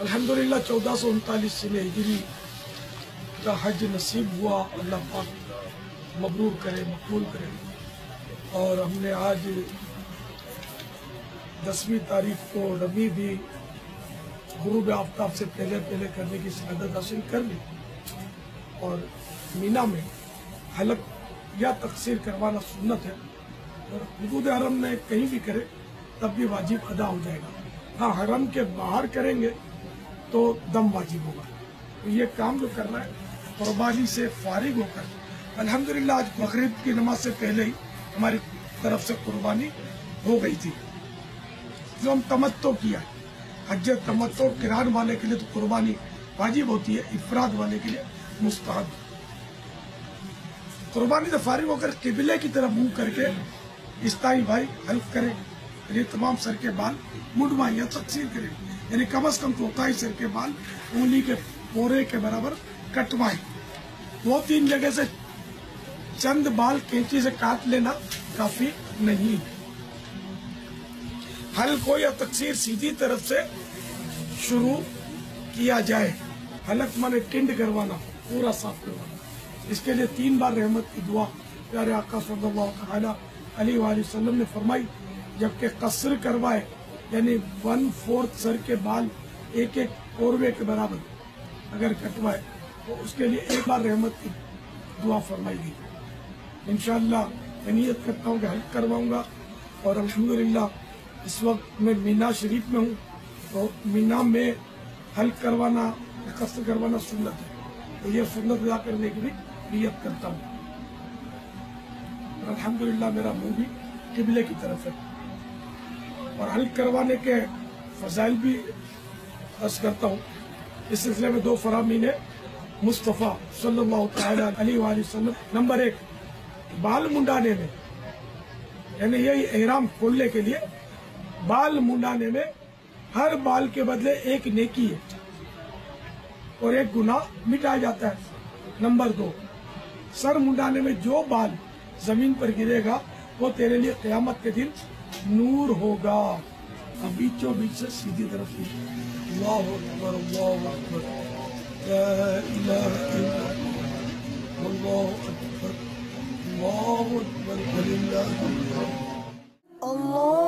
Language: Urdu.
الحمدللہ 1439 سے ہجری کا حج نصیب ہوا. اللہ پاک مبرور کرے، مقبول کرے. اور ہم نے آج 10ویں تاریخ کو رمی بھی غروب آفتاب سے پہلے کرنے کی سعادت حاصل کر لی. اور مینا میں حلق یا تقصیر کروانا سنت ہے، اور حدود حرم میں کہیں بھی کرے تب بھی واجب ادا ہو جائے گا. ہاں، حرم کے باہر کریں گے تو دم واجب ہوگا. تو یہ کام جو کرنا ہے قربانی سے فارغ ہو کر، الحمدللہ آج مغرب کی نماز سے پہلے ہی ہماری طرف سے قربانی ہو گئی تھی. جو ہم تمتع کیا ہے، حج تمتع قران والے کے لیے تو قربانی واجب ہوتی ہے، افراد والے کے لیے مستحب. قربانی سے فارغ ہو کر قبلے کی طرف منہ کر کے استائی بھائی حلق کریں، یعنی تمام سر کے بال منڈوائیں یا تقصیر کریں، یعنی کم از کم چوتھائی سر کے بال انگلی کے پورے کے برابر کٹوائیں. 2-3 جگہ سے چند بال کینچی سے کاٹ لینا کافی نہیں. حلق ہو یا تقصیر سیدھی طرف سے شروع کیا جائے. حلق مانے ٹنڈ کروانا، پورا صاف کروانا. اس کے لیے 3 بار رحمت کی دعا پیارے آقا صلی اللہ تعالی علیہ وآلہ وسلم نے فرمائی. جبکہ قصر کروائے یعنی 1/4 سر کے بال ایک کوروے کے برابر اگر کٹوائے تو اس کے لیے 1 بار رحمت کی دعا فرمائی گئی. انشاءاللہ میں نیت کرتا ہوں کہ حلق کرواؤں گا. اور الحمدللہ اس وقت میں مینا شریف میں ہوں، تو مینا میں حلق کروانا، قصر کروانا سنت ہے. تو یہ سنت ادا کرنے کی بھی نیت کرتا ہوں. اور الحمدللہ میرا منہ بھی قبلے کی طرف ہے. اور حلق کروانے کے فضائل بھی عرض کرتا ہوں. اس سلسلے میں 2 فرامین مصطفیٰ صلی اللہ تعالی علیہ وآلہ وسلم. نمبر 1، بال منڈانے میں، یعنی یہی احرام کھولنے کے لیے بال منڈانے میں ہر بال کے بدلے 1 نیکی ہے اور 1 گناہ مٹایا جاتا ہے. نمبر 2، سر منڈانے میں جو بال زمین پر گرے گا وہ تیرے لیے قیامت کے دن نور ہوگا. اب بیچوں بیچ سے سیدھی طرف سے اللہ اکبر، اللہ اکبر، لا الہ الا اللہ، اللہ اکبر، اللہ اکبر، وللہ الحمد. اللہ